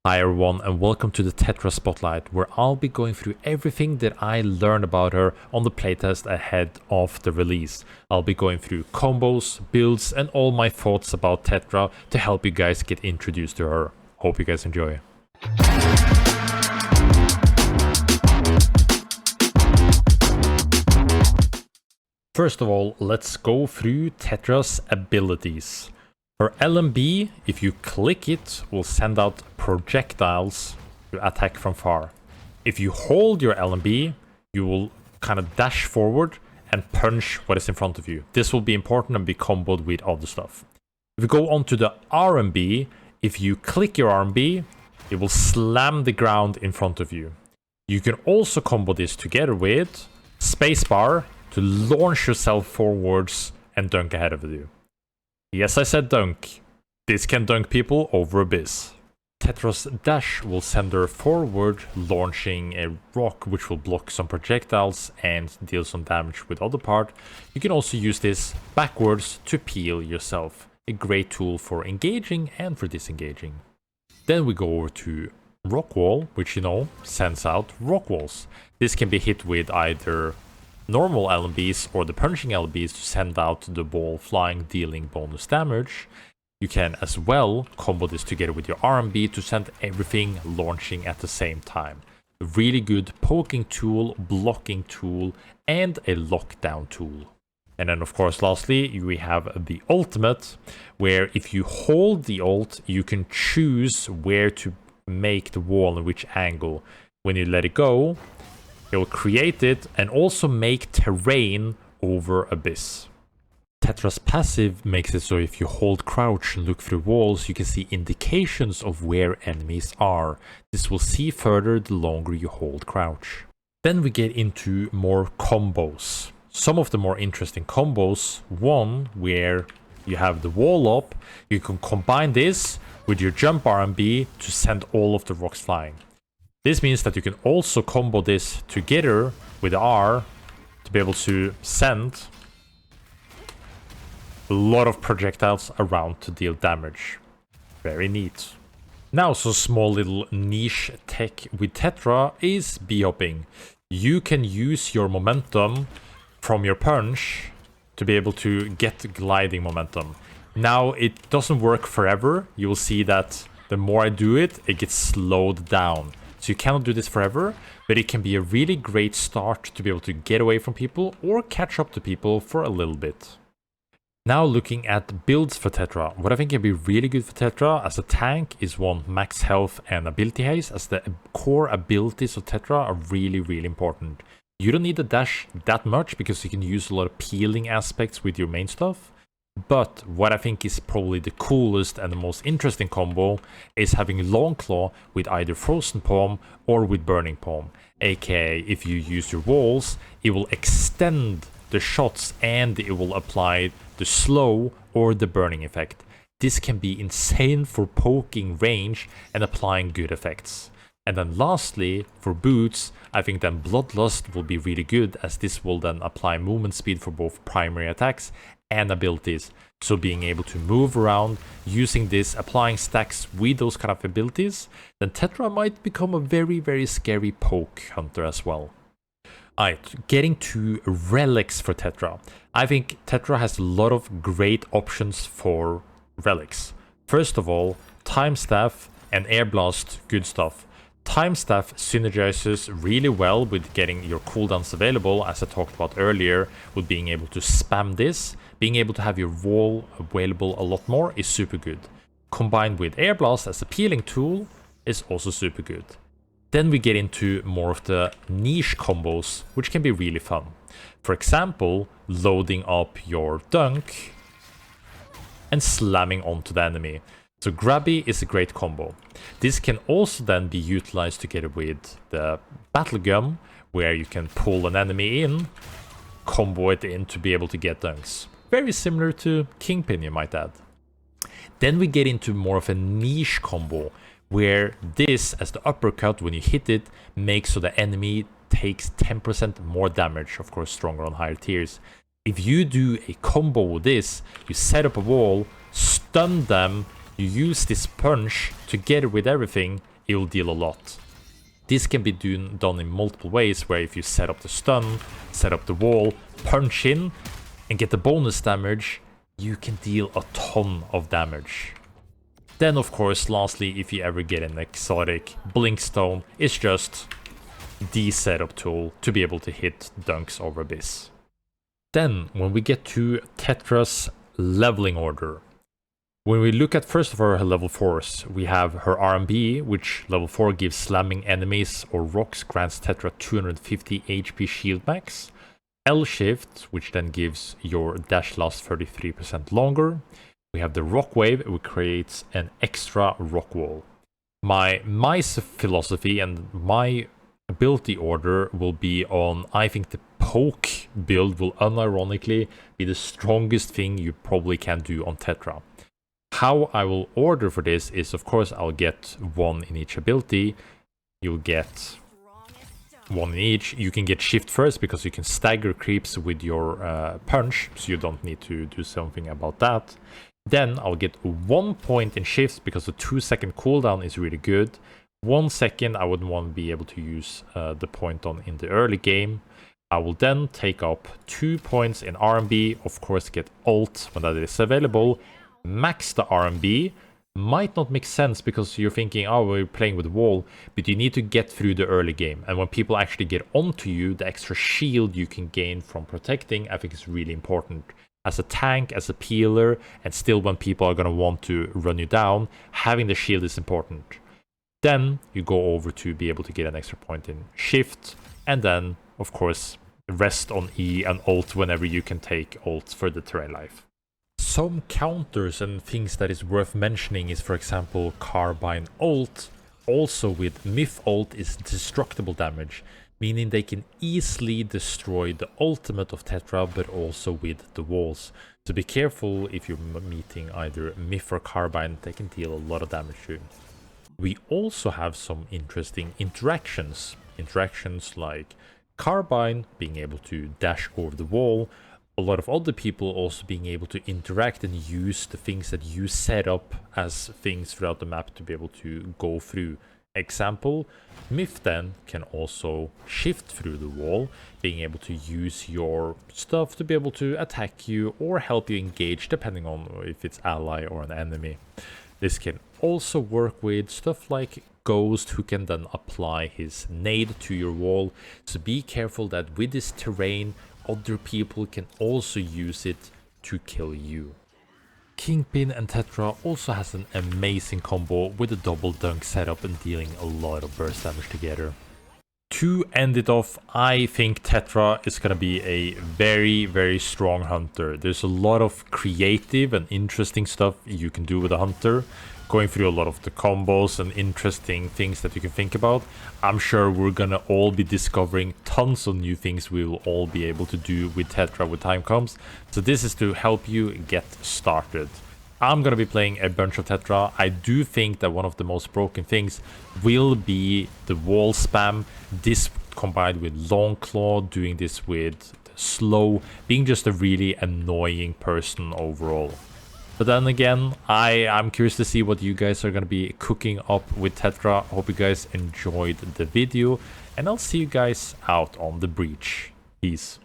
Hi everyone and welcome to the Tetra Spotlight, where I'll be going through everything that I learned about her on the playtest ahead of the release. I'll be going through combos, builds and all my thoughts about Tetra to help you guys get introduced to her. Hope you guys enjoy. First of all, let's go through Tetra's abilities. Her LMB, if you click it, will send out projectiles to attack from far. If you hold your LMB, you will kind of dash forward and punch what is in front of you. This will be important and be comboed with other stuff. If you go on to the RMB, if you click your RMB, it will slam the ground in front of you. You can also combo this together with spacebar to launch yourself forwards and dunk ahead of you. Yes, I said dunk. This can dunk people over abyss. Tetra's dash will send her forward, launching a rock which will block some projectiles and deal some damage with other part. You can also use this backwards to peel yourself. A great tool for engaging and for disengaging. Then we go over to rock wall, which sends out rock walls. This can be hit with either normal LMBs or the punching LMBs to send out the ball flying, dealing bonus damage. You can as well combo this together with your RMB to send everything launching at the same time. A really good poking tool, blocking tool, and a lockdown tool. And then of course lastly we have the ultimate, where if you hold the ult you can choose where to make the wall and which angle. When you let it go, it will create it and also make terrain over abyss. Tetra's passive makes it so if you hold crouch and look through walls, you can see indications of where enemies are. This will see further the longer you hold crouch. Then we get into more combos. Some of the more interesting combos, one where you have the wall up, you can combine this with your jump RMB to send all of the rocks flying. This means that you can also combo this together with R to be able to send a lot of projectiles around to deal damage. Very neat. Now, so small little niche tech with Tetra is B-hopping. You can use your momentum from your punch to be able to get gliding momentum. Now, it doesn't work forever. You will see that the more I do it, it gets slowed down. So you cannot do this forever, but it can be a really great start to be able to get away from people or catch up to people for a little bit. Now looking at builds for Tetra, what I think can be really good for Tetra as a tank is one, max health and ability haste, as the core abilities of Tetra are really important. You don't need the dash that much because you can use a lot of peeling aspects with your main stuff. But what I think is probably the coolest and the most interesting combo is having Long Claw with either Frozen Palm or with Burning Palm. AKA, if you use your walls, it will extend the shots and it will apply the slow or the burning effect. This can be insane for poking range and applying good effects. And then lastly, for boots, I think then Bloodlust will be really good, as this will then apply movement speed for both primary attacks and abilities. So being able to move around, using this, applying stacks with those kind of abilities, then Tetra might become a very scary poke hunter as well. Alright, getting to relics for Tetra. I think Tetra has a lot of great options for relics. First of all, Time Staff and Air Blast, good stuff. Time Staff synergizes really well with getting your cooldowns available, as I talked about earlier, with being able to spam this. Being able to have your wall available a lot more is super good. Combined with Air Blast as a peeling tool is also super good. Then we get into more of the niche combos, which can be really fun. For example, loading up your dunk and slamming onto the enemy. So Grabby is a great combo. This can also then be utilized together with the Battle Gun, where you can pull an enemy in, combo it in to be able to get dunks. Very similar to Kingpin, you might add. Then we get into more of a niche combo, where this, as the uppercut, when you hit it, makes so the enemy takes 10% more damage, of course stronger on higher tiers. If you do a combo with this, you set up a wall, stun them, you use this punch together with everything, it will deal a lot. This can be done in multiple ways, where if you set up the stun, set up the wall, punch in, and get the bonus damage, you can deal a ton of damage. Then of course, lastly, if you ever get an exotic Blinkstone, it's just the setup tool to be able to hit dunks over Abyss. Then, when we get to Tetra's leveling order, when we look at first of all her level 4s, we have her R&B, which level 4 gives slamming enemies or rocks, grants Tetra 250 HP shield max. L-shift, which then gives your dash last 33% longer. We have the rock wave, which creates an extra rock wall. My philosophy and my ability order will be on, I think the poke build will unironically be the strongest thing you probably can do on Tetra. How I will order for this is, of course, I'll get one in each ability. You'll get one in each. You can get shift first because you can stagger creeps with your punch, so you don't need to do something about that. Then I'll get 1 point in shifts because the 2-second cooldown is really good. 1 second I wouldn't want to be able to use the point on in the early game. I will then take up 2 points in R&B, of course get ult when that is available. Max the R&B. Might not make sense because you're thinking, oh, we're playing with the wall, but you need to get through the early game. And when people actually get onto you, the extra shield you can gain from protecting, I think is really important. As a tank, as a peeler, and still when people are going to want to run you down, having the shield is important. Then you go over to be able to get an extra point in shift, and then, of course, rest on E and ult whenever you can take ult for the terrain life. Some counters and things that is worth mentioning is, for example, Carbine ult. Also with Myth ult is destructible damage, meaning they can easily destroy the ultimate of Tetra, but also with the walls. So be careful if you're meeting either Myth or Carbine, they can deal a lot of damage to you. We also have some interesting interactions. Interactions like Carbine being able to dash over the wall, a lot of other people also being able to interact and use the things that you set up as things throughout the map to be able to go through. Example, Myth then can also shift through the wall, being able to use your stuff to be able to attack you or help you engage depending on if it's ally or an enemy. This can also work with stuff like Ghost, who can then apply his nade to your wall. So be careful that with this terrain, other people can also use it to kill you. Kingpin and Tetra also has an amazing combo with a double dunk setup and dealing a lot of burst damage together. To end it off, I think Tetra is gonna be a very, very strong hunter. There's a lot of creative and interesting stuff you can do with a hunter. Going through a lot of the combos and interesting things that you can think about. I'm sure we're gonna all be discovering tons of new things we will all be able to do with Tetra when time comes. So this is to help you get started. I'm gonna be playing a bunch of Tetra. I do think that one of the most broken things will be the wall spam. This combined with Long Claw, doing this with slow, being just a really annoying person overall. But then again, I'm curious to see what you guys are going to be cooking up with Tetra. Hope you guys enjoyed the video, and I'll see you guys out on the breach. Peace.